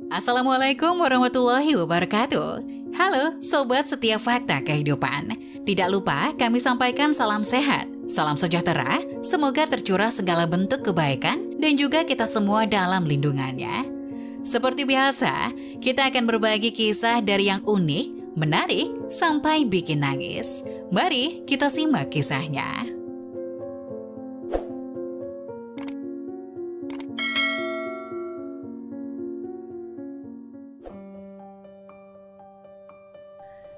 Assalamualaikum warahmatullahi wabarakatuh. Halo Sobat Setia Fakta Kehidupan. Tidak lupa kami sampaikan salam sehat, salam sejahtera, semoga tercurah segala bentuk kebaikan dan juga kita semua dalam lindungannya. Seperti biasa, kita akan berbagi kisah dari yang unik, menarik, sampai bikin nangis. Mari kita simak kisahnya.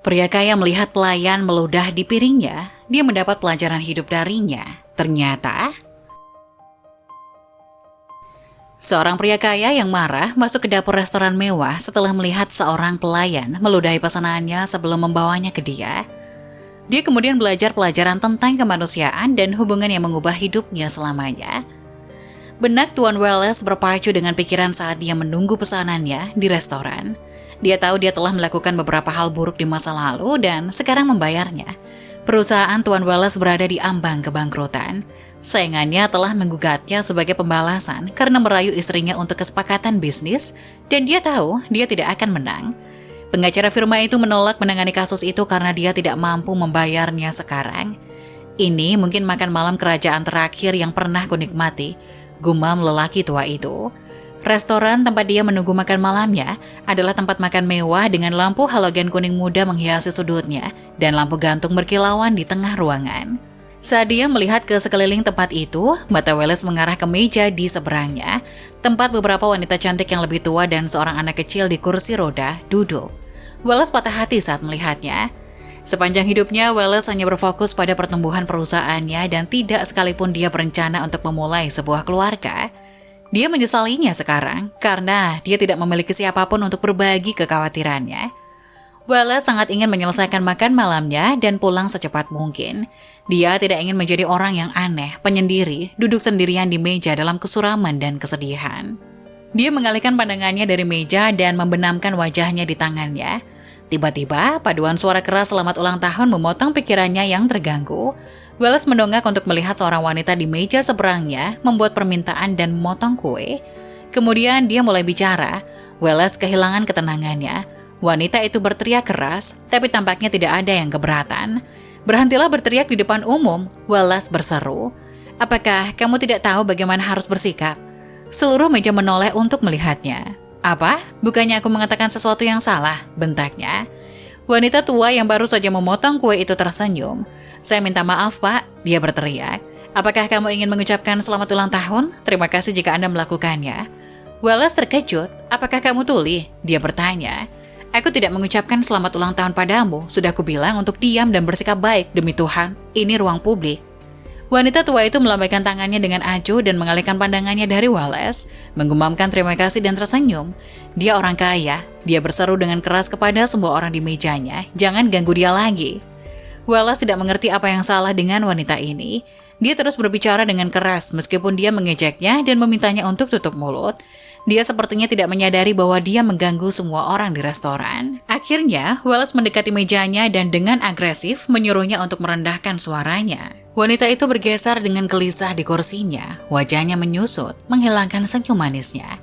Pria kaya melihat pelayan meludah di piringnya. Dia mendapat pelajaran hidup darinya. Ternyata, seorang pria kaya yang marah masuk ke dapur restoran mewah setelah melihat seorang pelayan meludahi pesanannya sebelum membawanya ke dia. Dia kemudian belajar pelajaran tentang kemanusiaan dan hubungan yang mengubah hidupnya selamanya. Benak Tuan Wallace berpacu dengan pikiran saat dia menunggu pesanannya di restoran. Dia tahu dia telah melakukan beberapa hal buruk di masa lalu dan sekarang membayarnya. Perusahaan Tuan Wallace berada di ambang kebangkrutan. Saingannya telah menggugatnya sebagai pembalasan karena merayu istrinya untuk kesepakatan bisnis dan dia tahu dia tidak akan menang. Pengacara firma itu menolak menangani kasus itu karena dia tidak mampu membayarnya sekarang. Ini mungkin makan malam kerajaan terakhir yang pernah kunikmati, gumam lelaki tua itu. Restoran tempat dia menunggu makan malamnya adalah tempat makan mewah dengan lampu halogen kuning muda menghiasi sudutnya dan lampu gantung berkilauan di tengah ruangan. Saat dia melihat ke sekeliling tempat itu, mata Wallace mengarah ke meja di seberangnya, tempat beberapa wanita cantik yang lebih tua dan seorang anak kecil di kursi roda duduk. Wallace patah hati saat melihatnya. Sepanjang hidupnya, Wallace hanya berfokus pada pertumbuhan perusahaannya dan tidak sekalipun dia berencana untuk memulai sebuah keluarga. Dia menyesalinya sekarang karena dia tidak memiliki siapapun untuk berbagi kekhawatirannya. Wallace sangat ingin menyelesaikan makan malamnya dan pulang secepat mungkin. Dia tidak ingin menjadi orang yang aneh, penyendiri, duduk sendirian di meja dalam kesuraman dan kesedihan. Dia mengalihkan pandangannya dari meja dan membenamkan wajahnya di tangannya. Tiba-tiba, paduan suara keras selamat ulang tahun memotong pikirannya yang terganggu. Wallace mendongak untuk melihat seorang wanita di meja seberangnya membuat permintaan dan memotong kue. Kemudian dia mulai bicara. Wallace kehilangan ketenangannya. Wanita itu berteriak keras, tapi tampaknya tidak ada yang keberatan. "Berhentilah berteriak di depan umum," Wallace berseru. "Apakah kamu tidak tahu bagaimana harus bersikap?" Seluruh meja menoleh untuk melihatnya. "Apa? Bukannya aku mengatakan sesuatu yang salah?" bentaknya. Wanita tua yang baru saja memotong kue itu tersenyum. "Saya minta maaf, Pak," dia berteriak. "Apakah kamu ingin mengucapkan selamat ulang tahun? Terima kasih jika Anda melakukannya." Wallace terkejut. "Apakah kamu tuli?" dia bertanya. "Aku tidak mengucapkan selamat ulang tahun padamu. Sudah kubilang untuk diam dan bersikap baik, demi Tuhan. Ini ruang publik." Wanita tua itu melambaikan tangannya dengan acuh dan mengalihkan pandangannya dari Wallace, menggumamkan terima kasih dan tersenyum. Dia orang kaya. Dia berseru dengan keras kepada semua orang di mejanya, "Jangan ganggu dia lagi." Wallace tidak mengerti apa yang salah dengan wanita ini. Dia terus berbicara dengan keras meskipun dia mengejeknya dan memintanya untuk tutup mulut. Dia sepertinya tidak menyadari bahwa dia mengganggu semua orang di restoran. Akhirnya, Wallace mendekati mejanya dan dengan agresif menyuruhnya untuk merendahkan suaranya. Wanita itu bergeser dengan gelisah di kursinya. Wajahnya menyusut, menghilangkan senyum manisnya.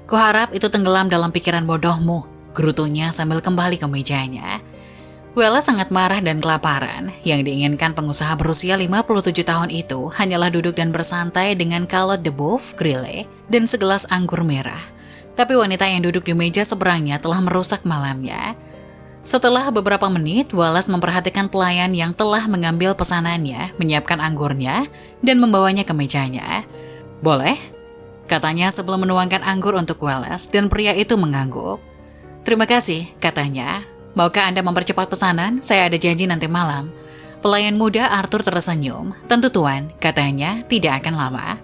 "Kuharap itu tenggelam dalam pikiran bodohmu," gerutunya sambil kembali ke mejanya. Wallace sangat marah dan kelaparan. Yang diinginkan pengusaha berusia 57 tahun itu hanyalah duduk dan bersantai dengan calot de boeuf grillé dan segelas anggur merah. Tapi wanita yang duduk di meja seberangnya telah merusak malamnya. Setelah beberapa menit, Wallace memperhatikan pelayan yang telah mengambil pesanannya, menyiapkan anggurnya, dan membawanya ke mejanya. "Boleh?" katanya sebelum menuangkan anggur untuk Wallace, dan pria itu mengangguk. "Terima kasih," katanya. "Maukah Anda mempercepat pesanan? Saya ada janji nanti malam." Pelayan muda Arthur tersenyum. "Tentu Tuan," katanya, "tidak akan lama."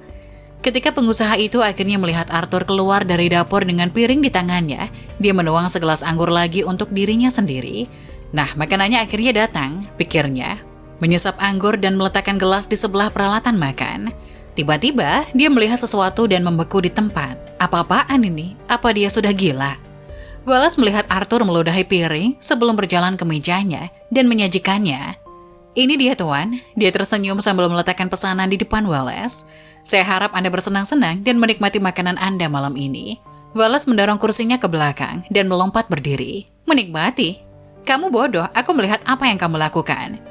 Ketika pengusaha itu akhirnya melihat Arthur keluar dari dapur dengan piring di tangannya, dia menuang segelas anggur lagi untuk dirinya sendiri. Nah, makanannya akhirnya datang, pikirnya. Menyesap anggur dan meletakkan gelas di sebelah peralatan makan. Tiba-tiba, dia melihat sesuatu dan membeku di tempat. Apa-apaan ini? Apa dia sudah gila? Wallace melihat Arthur meludahi piring sebelum berjalan ke mejanya dan menyajikannya. "Ini dia, Tuan." Dia tersenyum sambil meletakkan pesanan di depan Wallace. "Saya harap Anda bersenang-senang dan menikmati makanan Anda malam ini." Wallace mendorong kursinya ke belakang dan melompat berdiri. Menikmati? Kamu bodoh, aku melihat apa yang kamu lakukan.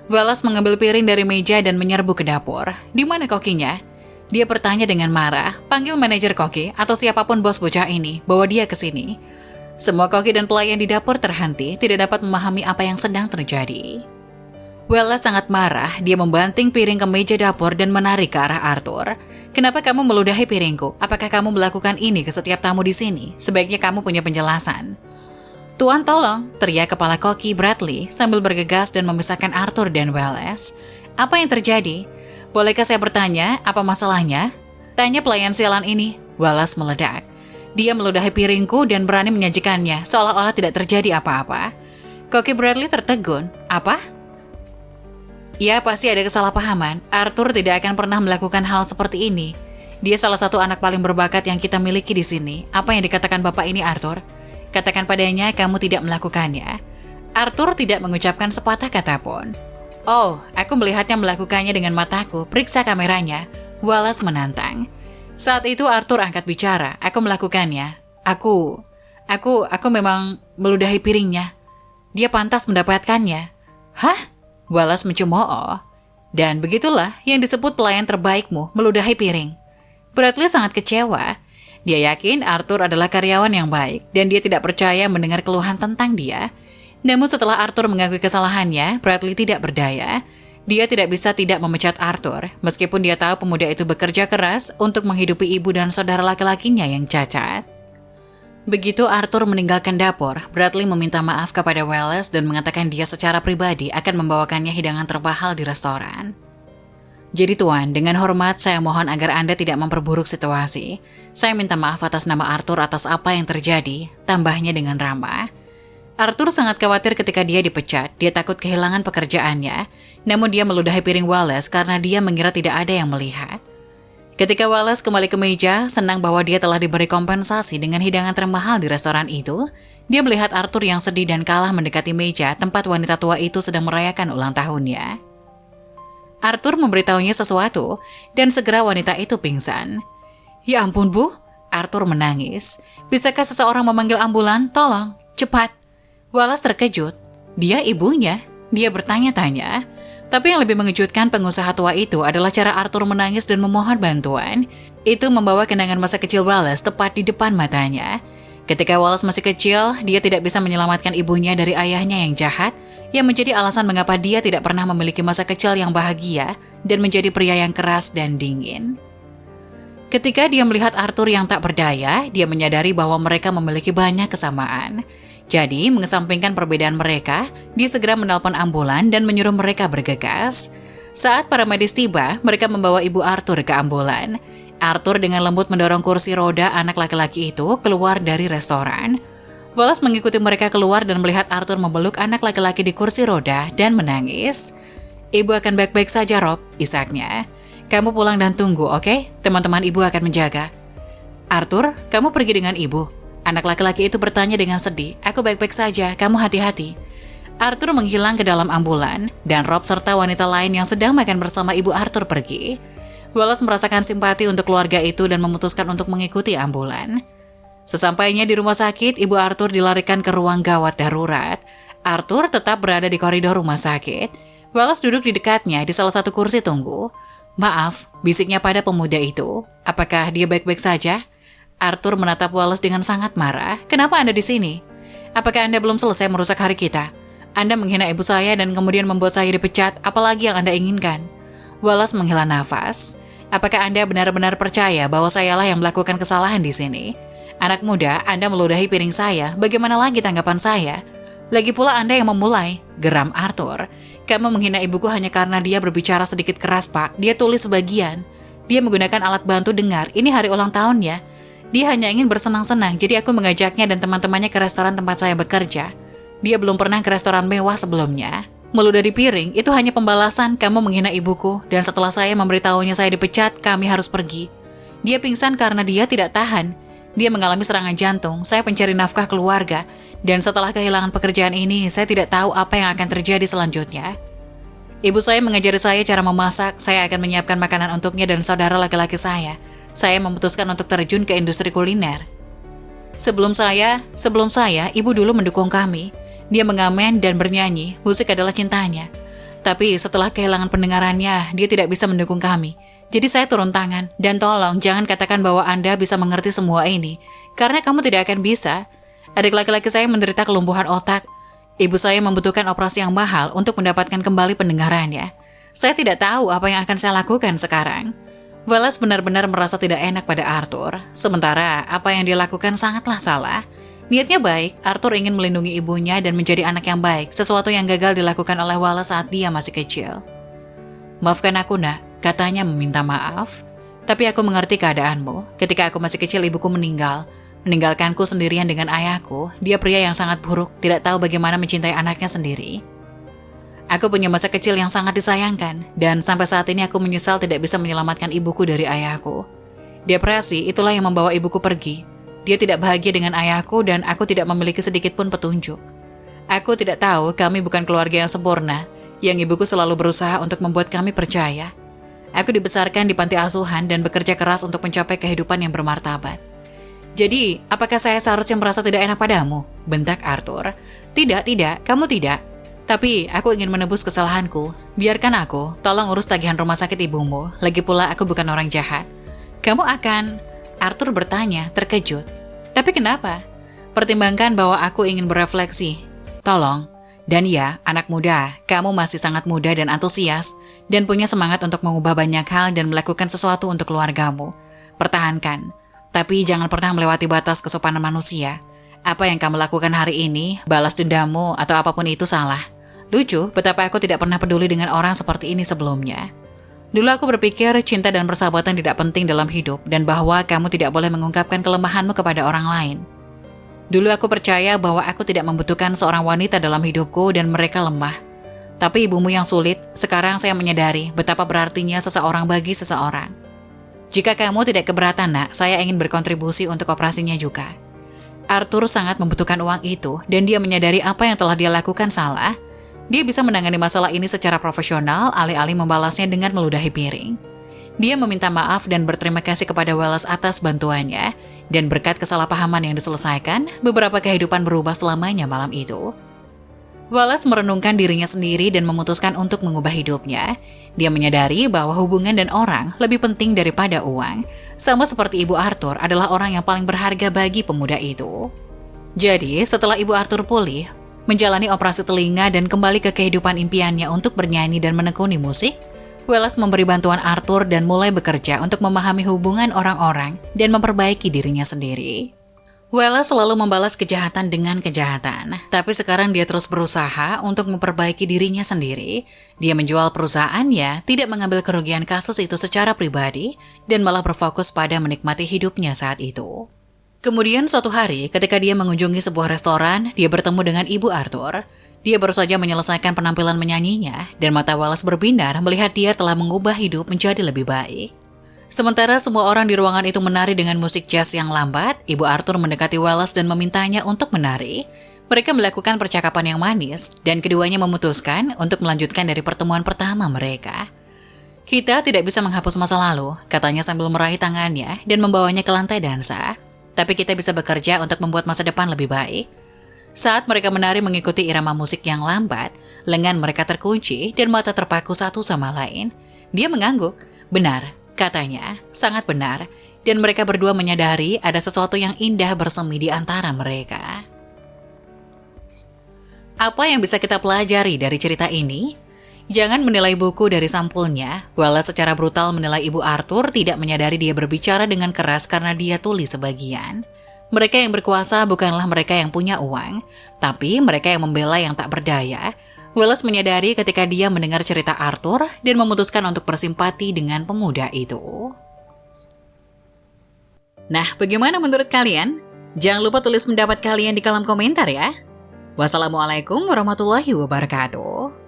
Wallace mengambil piring dari meja dan menyerbu ke dapur. Di mana kokinya? Dia bertanya dengan marah. Panggil manajer koki atau siapapun bos bocah ini, bawa dia ke sini. Semua koki dan pelayan di dapur terhenti, tidak dapat memahami apa yang sedang terjadi. Wallace sangat marah, dia membanting piring ke meja dapur dan menarik ke arah Arthur. Kenapa kamu meludahi piringku? Apakah kamu melakukan ini ke setiap tamu di sini? Sebaiknya kamu punya penjelasan. Tuan tolong, teriak kepala koki Bradley sambil bergegas dan memisahkan Arthur dan Wallace. Apa yang terjadi? Bolehkah saya bertanya, apa masalahnya? Tanya pelayan sialan ini. Wallace meledak. Dia meludahi piringku dan berani menyajikannya, seolah-olah tidak terjadi apa-apa. Koki Bradley tertegun. Apa? Ya, pasti ada kesalahpahaman. Arthur tidak akan pernah melakukan hal seperti ini. Dia salah satu anak paling berbakat yang kita miliki di sini. Apa yang dikatakan bapak ini, Arthur? Katakan padanya kamu tidak melakukannya. Arthur tidak mengucapkan sepatah kata pun. Oh, aku melihatnya melakukannya dengan mataku. Periksa kameranya. Wallace menantang. Saat itu Arthur angkat bicara. Aku melakukannya. Aku memang meludahi piringnya. Dia pantas mendapatkannya. Hah? Wallace mencemooh. Dan begitulah yang disebut pelayan terbaikmu, meludahi piring. Bradley sangat kecewa. Dia yakin Arthur adalah karyawan yang baik dan dia tidak percaya mendengar keluhan tentang dia. Namun setelah Arthur mengakui kesalahannya, Bradley tidak berdaya. Dia tidak bisa tidak memecat Arthur, meskipun dia tahu pemuda itu bekerja keras untuk menghidupi ibu dan saudara laki-lakinya yang cacat. Begitu Arthur meninggalkan dapur, Bradley meminta maaf kepada Wallace dan mengatakan dia secara pribadi akan membawakannya hidangan termahal di restoran. Jadi Tuan, dengan hormat saya mohon agar Anda tidak memperburuk situasi. Saya minta maaf atas nama Arthur atas apa yang terjadi, tambahnya dengan ramah. Arthur sangat khawatir ketika dia dipecat, dia takut kehilangan pekerjaannya, namun dia meludahi piring Wallace karena dia mengira tidak ada yang melihat. Ketika Wallace kembali ke meja, senang bahwa dia telah diberi kompensasi dengan hidangan termahal di restoran itu, dia melihat Arthur yang sedih dan kalah mendekati meja tempat wanita tua itu sedang merayakan ulang tahunnya. Arthur memberitahunya sesuatu, dan segera wanita itu pingsan. Ya ampun Bu, Arthur menangis. Bisakah seseorang memanggil ambulan? Tolong, cepat. Wallace terkejut. Dia ibunya. Dia bertanya-tanya. Tapi yang lebih mengejutkan pengusaha tua itu adalah cara Arthur menangis dan memohon bantuan. Itu membawa kenangan masa kecil Wallace tepat di depan matanya. Ketika Wallace masih kecil, dia tidak bisa menyelamatkan ibunya dari ayahnya yang jahat, yang menjadi alasan mengapa dia tidak pernah memiliki masa kecil yang bahagia dan menjadi pria yang keras dan dingin. Ketika dia melihat Arthur yang tak berdaya, dia menyadari bahwa mereka memiliki banyak kesamaan. Jadi, mengesampingkan perbedaan mereka, dia segera menelpon ambulan dan menyuruh mereka bergegas. Saat para medis tiba, mereka membawa ibu Arthur ke ambulan. Arthur dengan lembut mendorong kursi roda anak laki-laki itu keluar dari restoran. Wallace mengikuti mereka keluar dan melihat Arthur memeluk anak laki-laki di kursi roda dan menangis. Ibu akan baik-baik saja, Rob, isaknya. Kamu pulang dan tunggu, oke? Teman-teman ibu akan menjaga. Arthur, kamu pergi dengan ibu. Anak laki-laki itu bertanya dengan sedih. Aku baik-baik saja, kamu hati-hati. Arthur menghilang ke dalam ambulan, dan Rob serta wanita lain yang sedang makan bersama ibu Arthur pergi. Wallace merasakan simpati untuk keluarga itu dan memutuskan untuk mengikuti ambulan. Sesampainya di rumah sakit, ibu Arthur dilarikan ke ruang gawat darurat. Arthur tetap berada di koridor rumah sakit. Wallace duduk di dekatnya di salah satu kursi tunggu. Maaf, bisiknya pada pemuda itu. Apakah dia baik-baik saja? Arthur menatap Wallace dengan sangat marah. Kenapa Anda di sini? Apakah Anda belum selesai merusak hari kita? Anda menghina ibu saya dan kemudian membuat saya dipecat, apalagi yang Anda inginkan? Wallace menghela nafas. Apakah Anda benar-benar percaya bahwa sayalah yang melakukan kesalahan di sini? Anak muda, Anda meludahi piring saya, bagaimana lagi tanggapan saya? Lagi pula Anda yang memulai, geram Arthur. Kamu menghina ibuku hanya karena dia berbicara sedikit keras, Pak. Dia tulis sebagian. Dia menggunakan alat bantu dengar, ini hari ulang tahunnya. Dia hanya ingin bersenang-senang, jadi aku mengajaknya dan teman-temannya ke restoran tempat saya bekerja. Dia belum pernah ke restoran mewah sebelumnya. Meludahi piring, itu hanya pembalasan kamu menghina ibuku, dan setelah saya memberitahunya saya dipecat, kami harus pergi. Dia pingsan karena dia tidak tahan. Dia mengalami serangan jantung, saya pencari nafkah keluarga, dan setelah kehilangan pekerjaan ini, saya tidak tahu apa yang akan terjadi selanjutnya. Ibu saya mengajari saya cara memasak, saya akan menyiapkan makanan untuknya dan saudara laki-laki saya. Saya memutuskan untuk terjun ke industri kuliner. Sebelum saya, ibu dulu mendukung kami. Dia mengamen dan bernyanyi, musik adalah cintanya. Tapi setelah kehilangan pendengarannya, dia tidak bisa mendukung kami. Jadi saya turun tangan, dan tolong jangan katakan bahwa Anda bisa mengerti semua ini, karena kamu tidak akan bisa. Adik laki-laki saya menderita kelumpuhan otak. Ibu saya membutuhkan operasi yang mahal untuk mendapatkan kembali pendengarannya. Saya tidak tahu apa yang akan saya lakukan sekarang. Wallace benar-benar merasa tidak enak pada Arthur, sementara apa yang dia lakukan sangatlah salah. Niatnya baik, Arthur ingin melindungi ibunya dan menjadi anak yang baik, sesuatu yang gagal dilakukan oleh Wallace saat dia masih kecil. Maafkan aku, nak, katanya meminta maaf. Tapi aku mengerti keadaanmu. Ketika aku masih kecil, ibuku meninggalkanku sendirian dengan ayahku. Dia pria yang sangat buruk, tidak tahu bagaimana mencintai anaknya sendiri. Aku punya masa kecil yang sangat disayangkan, dan sampai saat ini aku menyesal tidak bisa menyelamatkan ibuku dari ayahku. Depresi itulah yang membawa ibuku pergi. Dia tidak bahagia dengan ayahku dan aku tidak memiliki sedikit pun petunjuk. Aku tidak tahu kami bukan keluarga yang sempurna, yang ibuku selalu berusaha untuk membuat kami percaya. Aku dibesarkan di panti asuhan dan bekerja keras untuk mencapai kehidupan yang bermartabat. Jadi, apakah saya seharusnya merasa tidak enak padamu? Bentak Arthur. Tidak, kamu tidak. Tapi, aku ingin menebus kesalahanku. Biarkan aku, tolong urus tagihan rumah sakit ibumu. Lagi pula, aku bukan orang jahat. Kamu akan... Arthur bertanya, terkejut. Tapi kenapa? Pertimbangkan bahwa aku ingin berefleksi. Tolong. Dan ya, anak muda, kamu masih sangat muda dan antusias, dan punya semangat untuk mengubah banyak hal dan melakukan sesuatu untuk keluargamu. Pertahankan. Tapi jangan pernah melewati batas kesopanan manusia. Apa yang kamu lakukan hari ini, balas dendammu, atau apapun itu salah. Lucu, betapa aku tidak pernah peduli dengan orang seperti ini sebelumnya. Dulu aku berpikir cinta dan persahabatan tidak penting dalam hidup dan bahwa kamu tidak boleh mengungkapkan kelemahanmu kepada orang lain. Dulu aku percaya bahwa aku tidak membutuhkan seorang wanita dalam hidupku dan mereka lemah. Tapi ibumu yang sulit, sekarang saya menyadari betapa berartinya seseorang bagi seseorang. Jika kamu tidak keberatan, nak, saya ingin berkontribusi untuk operasinya juga. Arthur sangat membutuhkan uang itu dan dia menyadari apa yang telah dia lakukan salah. Dia bisa menangani masalah ini secara profesional, alih-alih membalasnya dengan meludahi piring. Dia meminta maaf dan berterima kasih kepada Wallace atas bantuannya, dan berkat kesalahpahaman yang diselesaikan, beberapa kehidupan berubah selamanya malam itu. Wallace merenungkan dirinya sendiri dan memutuskan untuk mengubah hidupnya. Dia menyadari bahwa hubungan dan orang lebih penting daripada uang, sama seperti Ibu Arthur adalah orang yang paling berharga bagi pemuda itu. Jadi, setelah Ibu Arthur pulih, menjalani operasi telinga dan kembali ke kehidupan impiannya untuk bernyanyi dan menekuni musik, Wallace memberi bantuan Arthur dan mulai bekerja untuk memahami hubungan orang-orang dan memperbaiki dirinya sendiri. Wallace selalu membalas kejahatan dengan kejahatan, tapi sekarang dia terus berusaha untuk memperbaiki dirinya sendiri. Dia menjual perusahaannya, tidak mengambil kerugian kasus itu secara pribadi, dan malah berfokus pada menikmati hidupnya saat itu. Kemudian suatu hari, ketika dia mengunjungi sebuah restoran, dia bertemu dengan Ibu Arthur. Dia baru saja menyelesaikan penampilan menyanyinya, dan mata Wallace berbinar melihat dia telah mengubah hidup menjadi lebih baik. Sementara semua orang di ruangan itu menari dengan musik jazz yang lambat, Ibu Arthur mendekati Wallace dan memintanya untuk menari. Mereka melakukan percakapan yang manis, dan keduanya memutuskan untuk melanjutkan dari pertemuan pertama mereka. Kita tidak bisa menghapus masa lalu, katanya sambil meraih tangannya dan membawanya ke lantai dansa. Tapi kita bisa bekerja untuk membuat masa depan lebih baik. Saat mereka menari mengikuti irama musik yang lambat, lengan mereka terkunci dan mata terpaku satu sama lain. Dia mengangguk. Benar, katanya, sangat benar. Dan mereka berdua menyadari ada sesuatu yang indah bersemi di antara mereka. Apa yang bisa kita pelajari dari cerita ini? Jangan menilai buku dari sampulnya. Wallace secara brutal menilai Ibu Arthur tidak menyadari dia berbicara dengan keras karena dia tuli sebagian. Mereka yang berkuasa bukanlah mereka yang punya uang, tapi mereka yang membela yang tak berdaya. Wallace menyadari ketika dia mendengar cerita Arthur dan memutuskan untuk bersimpati dengan pemuda itu. Nah, bagaimana menurut kalian? Jangan lupa tulis pendapat kalian di kolom komentar ya. Wassalamualaikum warahmatullahi wabarakatuh.